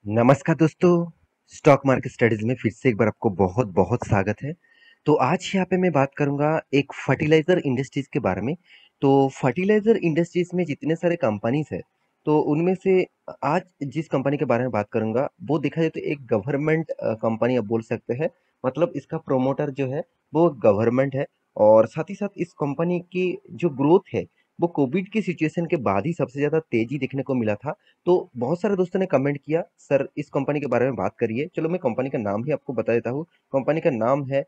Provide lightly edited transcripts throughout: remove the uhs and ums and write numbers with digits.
नमस्कार दोस्तों। Stock market studies में फिर से एक बार आपको बहुत बहुत स्वागत है। तो आज यहाँ पे मैं बात करूंगा एक फर्टिलाइजर इंडस्ट्रीज के बारे में। तो फर्टिलाइजर इंडस्ट्रीज में जितने सारे कंपनीज है, तो उनमें से आज जिस कंपनी के बारे में बात करूंगा वो देखा जाए तो एक गवर्नमेंट कंपनी आप बोल सकते हैं। मतलब इसका प्रोमोटर जो है वो गवर्नमेंट है। और साथ ही साथ इस कंपनी की जो ग्रोथ है वो कोविड की सिचुएशन के बाद ही सबसे ज्यादा तेजी देखने को मिला था। तो बहुत सारे दोस्तों ने कमेंट किया, सर इस कंपनी के बारे में बात करिए। चलो मैं कंपनी का नाम भी आपको बता देता हूँ। कंपनी का नाम है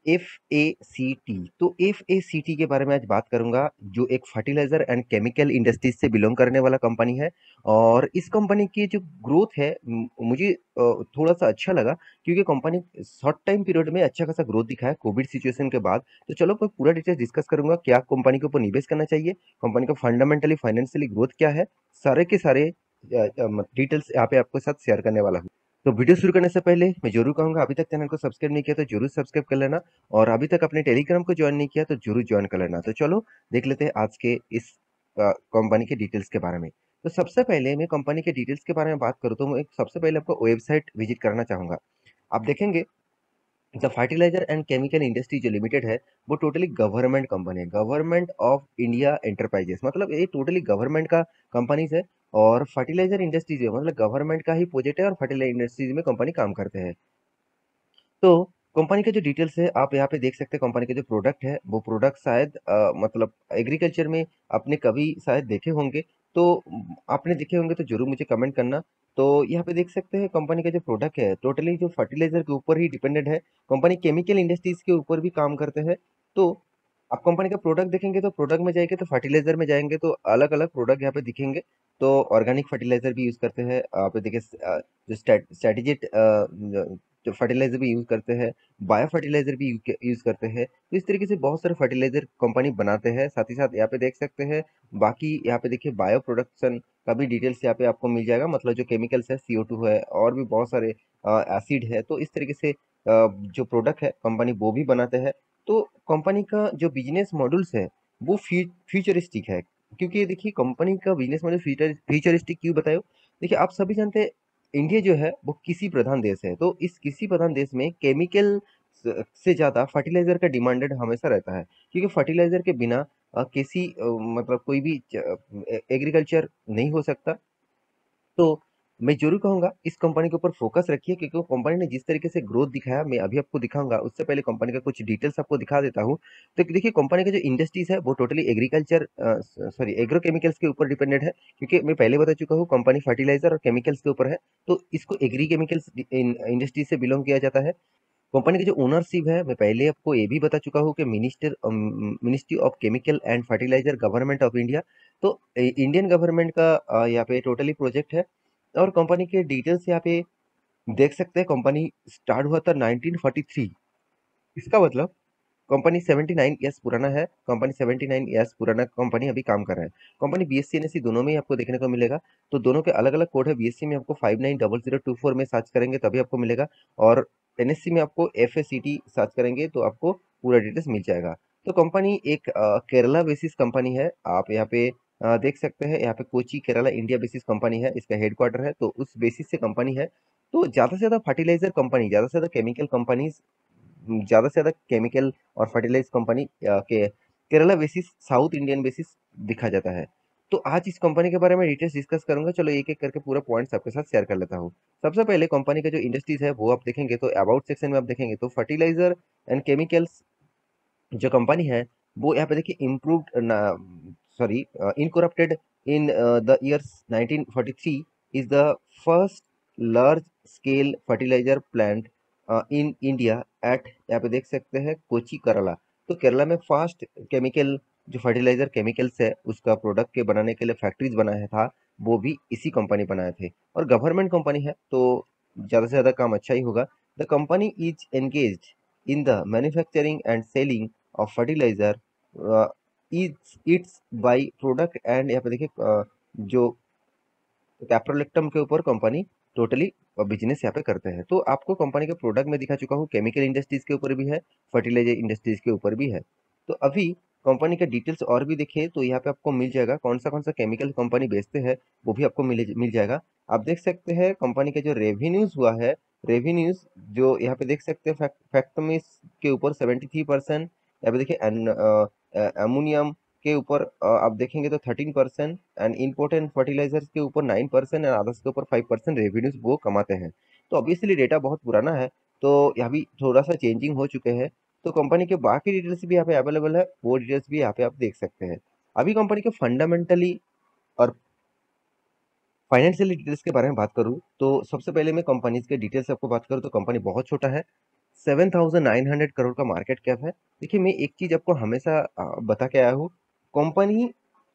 एफ ए सी टी। तो एफ ए सी टी के बारे में आज बात करूंगा, जो एक फर्टिलाइजर एंड केमिकल इंडस्ट्रीज से बिलोंग करने वाला कंपनी है। और इस कंपनी की जो ग्रोथ है मुझे थोड़ा सा अच्छा लगा, क्योंकि कंपनी शॉर्ट टाइम पीरियड में अच्छा खासा ग्रोथ दिखाया कोविड सिचुएशन के बाद। तो चलो मैं पूरा डिटेल्स डिस्कस करूंगा, क्या कंपनी के ऊपर निवेश करना चाहिए, कंपनी का फंडामेंटली फाइनेंशियली ग्रोथ क्या है, सारे के सारे डिटेल्स यहाँ पे आपके साथ शेयर करने वाला हूँ। तो वीडियो शुरू करने से पहले मैं जरूर कहूंगा, अभी तक चैनल को सब्सक्राइब नहीं किया तो जरूर सब्सक्राइब कर लेना। और अभी तक अपने टेलीग्राम को ज्वाइन नहीं किया तो जरूर ज्वाइन कर लेना। तो चलो देख लेते हैं आज के इस कंपनी के डिटेल्स के बारे में। तो सबसे पहले मैं कंपनी के डिटेल्स के बारे में बात करूँ तो मैं सबसे पहले आपको वेबसाइट विजिट कराना चाहूंगा। आप देखेंगे the fertiliser and chemical industry जो लिमिटेड है वो टोटली गवर्नमेंट कंपनी है, गवर्नमेंट ऑफ इंडिया एंटरप्राइजेस। मतलब ये टोटली गवर्नमेंट का कंपनीज है। और फर्टिलाइजर इंडस्ट्रीज है मतलब गवर्नमेंट का ही प्रोजेक्ट है, और फर्टिलाइजर इंडस्ट्रीज में कंपनी काम करते हैं। तो कंपनी के जो डिटेल्स है आप यहाँ पे देख सकते हैं। कंपनी के जो प्रोडक्ट है वो प्रोडक्ट शायद मतलब एग्रीकल्चर में आपने कभी शायद देखे होंगे। तो आपने देखे होंगे तो जरूर मुझे कमेंट करना। तो यहाँ पे देख सकते हैं कंपनी का जो प्रोडक्ट है टोटली जो फर्टिलाइजर के ऊपर ही डिपेंडेंट है। कंपनी केमिकल इंडस्ट्रीज के ऊपर भी काम करते हैं। तो आप कंपनी का प्रोडक्ट देखेंगे तो प्रोडक्ट में जाएंगे तो फर्टिलाइजर में जाएंगे तो अलग अलग प्रोडक्ट यहाँ पे दिखेंगे। तो ऑर्गेनिक फर्टिलाइजर भी यूज करते हैं। आप देखिए जो स्ट्रेटेजिक जो फर्टिलाइजर भी यूज करते हैं, बायो फर्टिलाइजर भी यूज करते हैं। तो इस तरीके से बहुत सारे फर्टिलाइजर कंपनी बनाते हैं। साथ ही साथ यहाँ पे देख सकते हैं बाकी यहाँ पे देखिए बायो प्रोडक्शन का भी डिटेल्स यहाँ पे आपको मिल जाएगा। मतलब जो केमिकल्स है CO2 है और भी बहुत सारे एसिड है। तो इस तरीके से जो प्रोडक्ट है कंपनी वो भी बनाते हैं। तो कंपनी का जो बिजनेस मॉडल्स है वो फ्यूचरिस्टिक है। क्योंकि देखिए कंपनी का बिजनेस मॉडल फ्यूचरिस्टिक क्यों बताए। देखिए आप सभी जानते हैं इंडिया जो है वो कृषि प्रधान देश है। तो इस कृषि प्रधान देश में केमिकल से ज्यादा फर्टिलाइजर का डिमांडेड हमेशा रहता है। क्योंकि फर्टिलाइजर के बिना कृषि मतलब कोई भी एग्रीकल्चर नहीं हो सकता। तो मैं जरूर कहूंगा इस कंपनी के ऊपर फोकस रखिए, क्योंकि वो कंपनी ने जिस तरीके से ग्रोथ दिखाया मैं अभी आपको दिखाऊंगा। उससे पहले कंपनी का कुछ डिटेल्स आपको दिखा देता हूँ। तो देखिए कंपनी का जो इंडस्ट्रीज है वो टोटली एग्रीकल्चर सॉरी एग्रोकेमिकल्स के ऊपर डिपेंडेड है। क्योंकि मैं पहले बता चुका हूँ कंपनी फर्टिलाइजर और केमिकल्स के ऊपर है। तो इसको एग्री केमिकल्स इंडस्ट्री से बिलोंग किया जाता है। कंपनी की जो ओनरशिप है मैं पहले आपको ये भी बता चुका हूँ कि ministry of chemical and fertiliser government of India. तो इंडियन गवर्नमेंट का यहाँ पे टोटली प्रोजेक्ट है। और कंपनी के डिटेल्स यहाँ पे देख सकते हैं। कंपनी स्टार्ट हुआ था 1943। इसका मतलब कंपनी 79 ईयर्स पुराना है। कंपनी 79 ईयर्स पुराना कंपनी अभी काम कर रहा है। कंपनी BSc NSc दोनों में ही आपको देखने को मिलेगा। तो दोनों के अलग अलग कोड है। BSc में आपको 590024 में सर्च करेंगे तभी आपको मिलेगा। और NSc में आपको FACT सर्च करेंगे तो आपको पूरा डिटेल्स मिल जाएगा। तो कंपनी एक केरला बेसिस कंपनी है। आप यहाँ पे देख सकते हैं, यहाँ पे Kochi Kerala India basis company है, इसका हेडक्वार्टर है। तो उस बेसिस से कंपनी है। तो ज्यादा से ज्यादा फर्टिलाइजर कंपनी, ज्यादा से ज्यादा केमिकल कंपनीज, ज्यादा से ज्यादा केमिकल और फर्टिलाइज कंपनी के Kerala basis south Indian basis दिखा जाता है। तो आज इस कंपनी के बारे में डिटेल्स डिस्कस करूंगा। चलो एक एक करके पूरा पॉइंट्स आपके साथ शेयर कर लेता हूँ। सबसे पहले कंपनी का जो इंडस्ट्रीज है वो आप देखेंगे तो अबाउट सेक्शन में आप देखेंगे तो फर्टिलाइजर एंड केमिकल्स जो कंपनी है वो यहाँ पे देखिए improved sorry incorporated in the years 1943 is the first large scale fertiliser plant in India at, यहाँ पे देख सकते हैं कोची केरला। तो केरला में फास्ट केमिकल जो फर्टिलाइजर केमिकल्स है उसका प्रोडक्ट के बनाने के लिए फैक्ट्रीज बनाया था, वो भी इसी कंपनी बनाए थे। और गवर्नमेंट कंपनी है तो ज़्यादा से ज़्यादा काम अच्छा ही होगा। The company is engaged in the manufacturing and selling of fertilizer is its by product and यहाँ पे देखिए जो कैप्रोलेक्टम के ऊपर कंपनी टोटली बिजनेस यहाँ पे करते हैं। तो आपको कंपनी के प्रोडक्ट में दिखा चुका हूँ, केमिकल इंडस्ट्रीज के ऊपर भी है, फर्टिलाइजर इंडस्ट्रीज के ऊपर भी है। तो अभी कंपनी के डिटेल्स और भी देखिए तो यहाँ पे आपको मिल जाएगा कौन सा केमिकल कंपनी बेचते हैं, वो भी आपको मिल जाएगा। आप देख सकते हैं कंपनी का जो रेवेन्यूज हुआ है, रेवेन्यूज जो यहाँ पे देख सकते हैं फैक्टमिस के ऊपर 73%, यहाँ पे देखिए अमोनियम के ऊपर आप देखेंगे तो 13% एंड इम्पोर्टेंट फर्टिलाइजर्स के ऊपर 9% एंड अदर्स के ऊपर 5% रेवेन्यूज वो कमाते हैं। तो ऑब्वियसली डेटा बहुत पुराना है, तो यहाँ भी थोड़ा सा चेंजिंग हो चुके हैं। तो कंपनी के बाकी डिटेल्स भी यहाँ पे अवेलेबल है, वो डिटेल्स भी यहाँ पे आप देख सकते हैं। अभी कंपनी के फंडामेंटली और फाइनेंशियल डिटेल्स के बारे में बात करूँ तो सबसे पहले मैं कंपनीज के डिटेल्स आपको बात करूँ तो कंपनी बहुत छोटा है, 7,900 करोड़ का मार्केट कैप है। देखिए मैं एक चीज आपको हमेशा बता के आया हूँ, कंपनी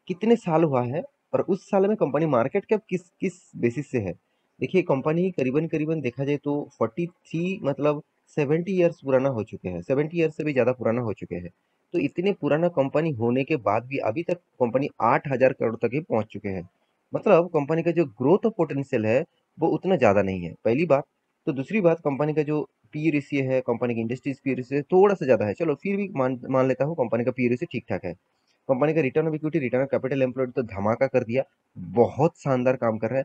कितने साल हुआ है और उस साल में कंपनी मार्केट कैप किस किस बेसिस से है। देखिए कंपनी करीबन करीबन देखा जाए तो 43 मतलब 70 ईयर्स पुराना हो चुके हैं, 70 ईयर्स से भी ज्यादा पुराना हो चुके हैं। तो इतने पुराना कंपनी होने के बाद भी अभी तक कंपनी 8,000 करोड़ तक ही पहुंच चुके हैं। मतलब कंपनी का जो ग्रोथ पोटेंशियल है वो उतना ज्यादा नहीं है, पहली बात। तो दूसरी बात, कंपनी का जो पी रेशियो है, कंपनी की इंडस्ट्रीज पी रेशियो थोड़ा सा ज्यादा है, चलो फिर भी मान मान लेता हूँ कंपनी का पी रेशियो ठीक ठाक है। कंपनी का return of equity, return of capital employed तो धमाका कर दिया, बहुत शानदार काम कर रहा है।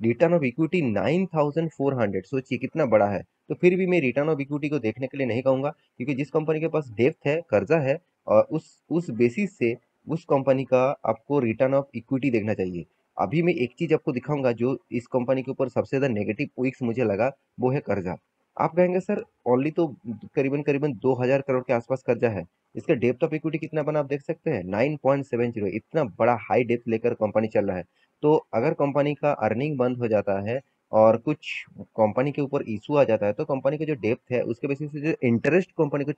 रिटर्न ऑफ इक्विटी 9,400, सोचिए कितना बड़ा है। तो फिर भी मैं रिटर्न ऑफ इक्विटी को देखने के लिए नहीं कहूंगा, क्योंकि जिस कंपनी के पास डेप्थ है, कर्जा है, और उस बेसिस से उस कंपनी का आपको रिटर्न ऑफ इक्विटी देखना चाहिए। अभी मैं एक चीज आपको दिखाऊंगा जो इस कंपनी के ऊपर सबसे ज्यादा नेगेटिव पॉइंट्स मुझे लगा, वो है कर्जा। आप कहेंगे सर ओनली तो करीबन करीबन 2,000 करोड़ के आसपास कर्जा है, इसका डेप्थ ऑफ इक्विटी कितना बना आप देख सकते हैं, 9.70। इतना बड़ा हाई डेप्थ लेकर कंपनी चल रहा है। तो अगर कंपनी का अर्निंग बंद हो जाता है और कुछ कंपनी के ऊपर इशू आ जाता है, तो कंपनी का जो डेप्थ है उसके बेसिस से जो इंटरेस्ट कंपनी को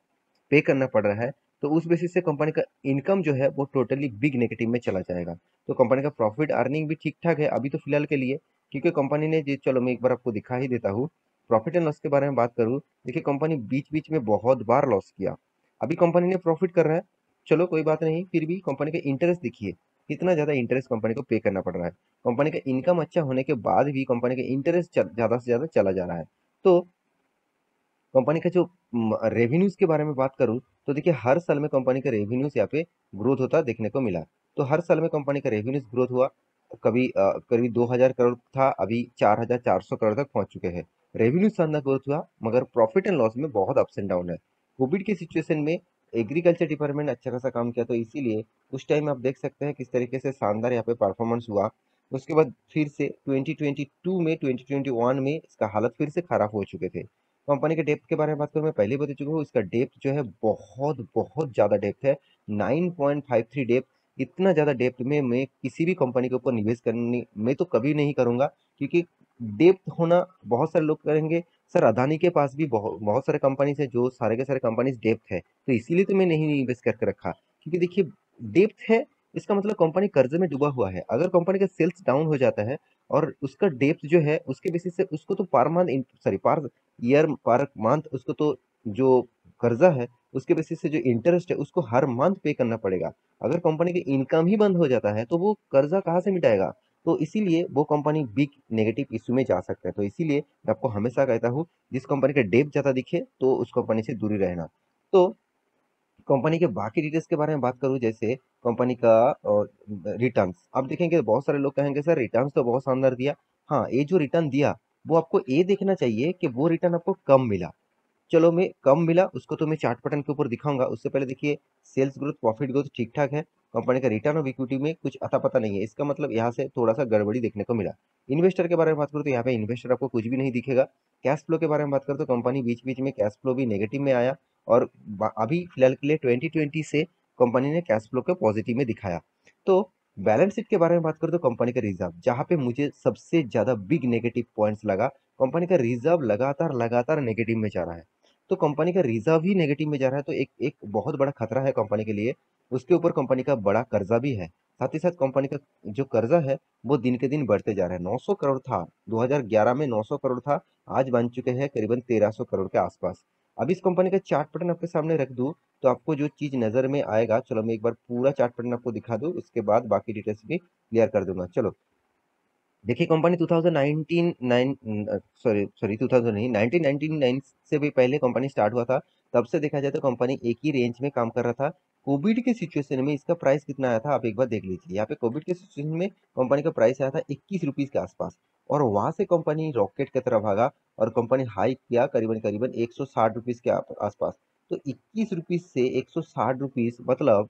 पे करना पड़ रहा है, तो उस बेसिस से कंपनी का इनकम जो है वो टोटली बिग नेगेटिव में चला जाएगा। तो कंपनी का प्रॉफिट अर्निंग भी ठीक ठाक है अभी तो फिलहाल के लिए, क्योंकि कंपनी ने चलो मैं एक बार आपको दिखा ही देता हूँ। प्रॉफिट एंड लॉस के बारे में बात करूँ, देखिए कंपनी बीच बीच में बहुत बार लॉस किया, अभी कंपनी ने प्रॉफिट कर रहा है, चलो कोई बात नहीं। फिर भी कंपनी का इंटरेस्ट देखिए, कितना ज्यादा इंटरेस्ट कंपनी को पे करना पड़ रहा है। कंपनी का इनकम अच्छा होने के बाद भी कंपनी का इंटरेस्ट ज्यादा से ज्यादा चला जा रहा है। तो कंपनी का जो रेवेन्यूज के बारे में बात करूं, तो देखिए हर साल में कंपनी का रेवेन्यूज यहाँ पे ग्रोथ होता देखने को मिला। तो हर साल में कंपनी का रेवेन्यूज ग्रोथ हुआ, कभी करीब 2,000 करोड़ था, अभी 4,400 करोड़ तक पहुंच चुके हैं। रेवेन्यू शानदार ग्रोथ हुआ, मगर प्रॉफिट एंड लॉस में बहुत अप्स एंड डाउन है। कोविड की सिचुएशन में एग्रीकल्चर डिपार्टमेंट ने अच्छा खासा काम किया, तो इसीलिए उस टाइम आप देख सकते हैं किस तरीके से शानदार यहाँ पे परफॉर्मेंस हुआ। उसके बाद फिर से 2022 में, 2021 में इसका हालत फिर से खराब हो चुके थे। कंपनी के डेप्थ के बारे में बात करूं, मैं पहले ही बता चुका हूँ, इसका डेप्थ जो है बहुत बहुत ज्यादा डेप्थ है, 9.53 डेप्थ। इतना ज्यादा डेप्थ में मैं किसी भी कंपनी के ऊपर निवेश करने मैं तो कभी नहीं करूंगा, क्योंकि डेप्थ होना बहुत सारे लोग करेंगे। सर अदानी के पास भी बहुत बहुत सारे कंपनीज है जो सारे के सारे कंपनीज डेप्थ है, तो इसीलिए तो मैं नहीं इन्वेस्ट करके रखा, क्योंकि देखिए डेप्थ है, इसका मतलब कंपनी कर्जे में डूबा हुआ है। अगर कंपनी का सेल्स डाउन हो जाता है और उसका डेप्थ जो है उसके बेसिस से उसको तो per month, sorry per year, per month उसको तो जो कर्जा है उसके बेसिस से जो इंटरेस्ट है उसको हर मंथ पे करना पड़ेगा। अगर कंपनी की इनकम ही बंद हो जाता है तो वो कर्जा कहाँ से मिटाएगा। तो इसीलिए वो कंपनी बिग नेगेटिव इश्यू में जा सकता है। तो इसीलिए मैं आपको हमेशा कहता हूँ, जिस कंपनी का डेप ज्यादा दिखे तो उस कंपनी से दूरी रहना। तो कंपनी के बाकी डिटेल्स के बारे में बात करूं, जैसे कंपनी का रिटर्न्स आप देखेंगे, बहुत सारे लोग कहेंगे सर रिटर्न्स तो बहुत शानदार दिया। हाँ, ये जो रिटर्न दिया वो आपको ये देखना चाहिए कि वो रिटर्न आपको कम मिला। चलो मैं कम मिला उसको तो मैं चार्ट पैटर्न के ऊपर दिखाऊंगा, उससे पहले देखिए सेल्स ग्रोथ, प्रॉफिट ग्रोथ ठीक ठाक है। कंपनी का रिटर्न ऑफ इक्विटी में कुछ अता पता नहीं है, इसका मतलब यहाँ से थोड़ा सा गड़बड़ी देखने को मिला। इन्वेस्टर के बारे में बात करूँ तो यहाँ पे इन्वेस्टर आपको कुछ भी नहीं दिखेगा। कैश फ्लो के बारे में बात करूँ तो कंपनी बीच बीच में कैश फ्लो भी नेगेटिव में आया, और अभी फिलहाल के लिए 2020 से कंपनी ने कैश फ्लो को पॉजिटिव में दिखाया। तो बैलेंस शीट के बारे में बात करूँ तो कंपनी का रिजर्व, जहाँ पे मुझे सबसे ज्यादा बिग नेगेटिव पॉइंट्स लगा, कंपनी का रिजर्व लगातार लगातार नेगेटिव में जा रहा है। तो कंपनी का रिजर्व ही नेगेटिव में जा रहा है, तो एक एक बहुत बड़ा खतरा है कंपनी के लिए। उसके ऊपर कंपनी का बड़ा कर्जा भी है, साथ ही साथ कंपनी का जो कर्जा है वो दिन के दिन बढ़ते जा रहा है। 900 करोड़ था 2011 में, 900 करोड़ था, आज बन चुके हैं करीबन 1300 करोड़ के आसपास। अब इस कंपनी का चार्ट पैटर्न आपके सामने रख दूं तो आपको जो चीज नजर में आएगा, चलो मैं एक बार पूरा चार्ट पैटर्न आपको दिखा दूं, उसके बाद बाकी डिटेल्स भी क्लियर कर दूंगा। चलो देखिए कंपनी 2019 सॉरी सॉरी 2000 नहीं, 1999 से भी पहले कंपनी स्टार्ट हुआ था। तब से देखा जाए तो कंपनी एक ही रेंज में काम कर रहा था। कोविड के सिचुएशन में इसका प्राइस कितना आया था आप एक बार देख लीजिए। यहाँ पे कोविड के सिचुएशन में कंपनी का प्राइस आया था 21 रुपीज के आसपास, और वहां से कंपनी रॉकेट की तरह भागा और कंपनी हाई किया करीबन करीबन 160 रुपीज के आसपास। तो 21 रुपीज से 160 रुपीज मतलब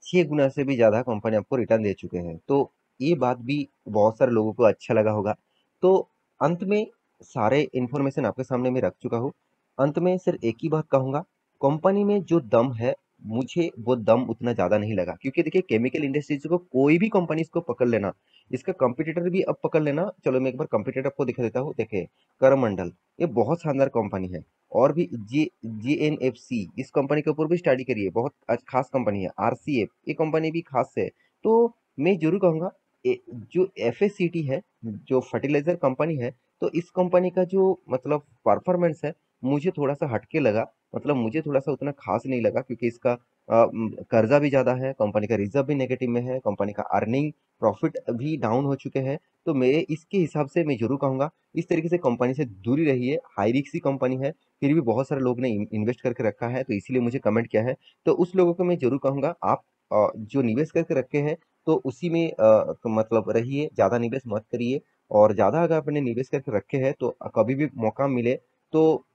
6 गुना से भी ज़्यादा कंपनी आपको रिटर्न दे चुके हैं। तो ये बात भी बहुत सारे लोगों को अच्छा लगा होगा। तो अंत में सारे इन्फॉर्मेशन आपके सामने मैं रख चुका हूँ। अंत में सिर्फ एक ही बात कहूँगा, कंपनी में जो दम है, मुझे वो दम उतना ज़्यादा नहीं लगा। क्योंकि देखिए केमिकल इंडस्ट्रीज को कोई भी कंपनी इसको पकड़ लेना, इसका कंपटीटर भी अब पकड़ लेना। चलो मैं एक बार कंपटीटर आपको दिखा देता हूँ। देखिए करमंडल, ये बहुत शानदार कंपनी है। और भी JNFC, इस कंपनी के ऊपर भी स्टडी करिए, बहुत खास कंपनी है। RCF, ये कंपनी भी खास है। तो मैं जरूर कहूँगा, जो FSCT है, जो फर्टिलाइजर कंपनी है, तो इस कंपनी का जो मतलब परफॉर्मेंस है, मुझे थोड़ा सा हटके लगा। मतलब मुझे थोड़ा सा उतना खास नहीं लगा, क्योंकि इसका कर्जा भी ज़्यादा है, कंपनी का रिजर्व भी नेगेटिव में है, कंपनी का अर्निंग प्रॉफिट भी डाउन हो चुके हैं। तो मैं इसके हिसाब से मैं जरूर कहूँगा, इस तरीके से कंपनी से दूरी रहिए। हाई रिस्क की कंपनी है, फिर भी बहुत सारे लोग ने इन्वेस्ट करके रखा है, तो इसीलिए मुझे कमेंट किया है। तो उस लोगों को मैं जरूर कहूँगा, आप जो निवेश करके रखे हैं, तो उसी में तो मतलब रहिए, ज़्यादा निवेश मत करिए। और ज़्यादा अगर आपने निवेश करके रखे हैं, तो कभी भी मौका मिले तो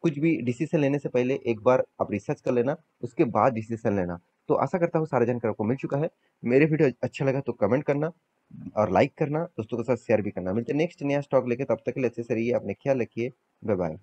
कुछ भी डिसीजन लेने से पहले एक बार आप रिसर्च कर लेना, उसके बाद डिसीजन लेना। तो आशा करता हूँ सारा जानकारी आपको मिल चुका है। मेरे वीडियो अच्छा लगा तो कमेंट करना और लाइक करना, दोस्तों के साथ शेयर भी करना। मिलते हैं नेक्स्ट नया स्टॉक लेके, तब तक के लिए अच्छे से रहिए, अपने ख्याल रखिए। Bye bye.